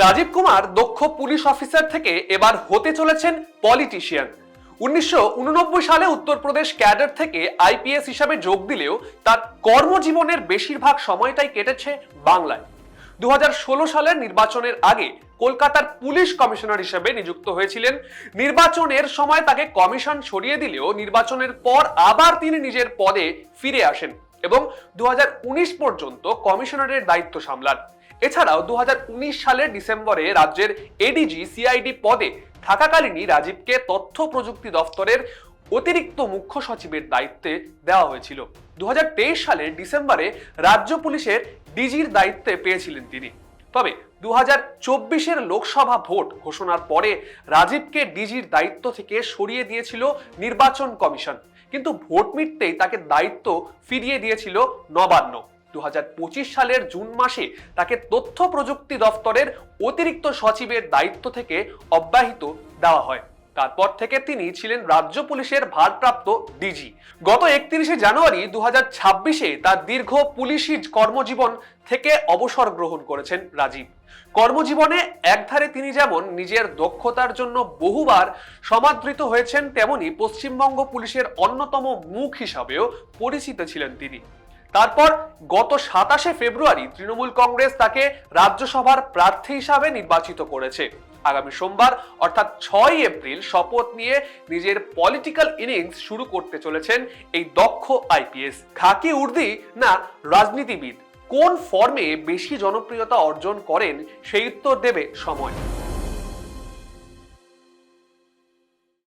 রাজীব কুমার দক্ষ police officer থেকে এবার হতে চলেছেন পলিটিশিয়ান। 1989 সালে উত্তরপ্রদেশ ক্যাডার থেকে আইপিএস হিসাবে যোগ দিলেও তার কর্মজীবনের বেশিরভাগ সময়টাই কেটেছে বাংলায়। 2016 সালের নির্বাচনের আগে কলকাতার পুলিশ কমিশনার হিসেবে নিযুক্ত হয়েছিলেন। নির্বাচনের সময় তাকে কমিশন সরিয়ে দিলেও নির্বাচনের পর আবার তিনি নিজের পদে ফিরে আসেন এবং 2019 পর্যন্ত কমিশনারের দায়িত্ব সামলান। এছাড়াও 2019 সালের ডিসেম্বরে রাজ্যের এডিজি সিআইডি পদে থাকাকালীনই রাজীবকে তথ্য প্রযুক্তি দপ্তরের অতিরিক্ত মুখ্য সচিবের দায়িত্বে দেওয়া হয়েছিল। 2023 সালের ডিসেম্বরে রাজ্য পুলিশের ডিজির দায়িত্বে পেয়েছিলেন তিনি। তবে 2024 লোকসভা ভোট ঘোষণার পরে রাজীবকে ডিজির দায়িত্ব থেকে সরিয়ে দিয়েছিল নির্বাচন কমিশন, কিন্তু ভোট মিটতেই তাকে দায়িত্ব ফিরিয়ে দিয়েছিল নবান্ন। 2025 সালের জুন মাসে তাকে তথ্য প্রযুক্তি দপ্তরের অতিরিক্ত সচিবের দায়িত্ব থেকে অব্যাহতি দেওয়া হয়। তারপর থেকে তিনি ছিলেন রাজ্য পুলিশের ভারপ্রাপ্ত ডিজি। গত 31শে জানুয়ারি 2026-এ তার দীর্ঘ পুলিশি কর্মজীবন থেকে অবসর গ্রহণ করেছেন রাজীব। কর্মজীবনে একধারে তিনি যেমন নিজের দক্ষতার জন্য বহুবার সমাদৃত হয়েছেন, তেমনি পশ্চিমবঙ্গ পুলিশের অন্যতম মুখ হিসাবেও পরিচিত ছিলেন তিনি। তারপর গত 27শে ফেব্রুয়ারি তৃণমূল কংগ্রেস তাকে রাজ্যসভার প্রার্থী হিসাবে নির্বাচিত করেছে। আগামী সোমবার অর্থাৎ 6 এপ্রিল শপথ নিয়ে নিজের পলিটিক্যাল ইনিংস শুরু করতে চলেছেন এই দক্ষ আইপিএস। খাকি উর্দি না রাজনীতিবিদ, কোন ফর্মে বেশি জনপ্রিয়তা অর্জন করেন সেই উত্তর দেবে সময়।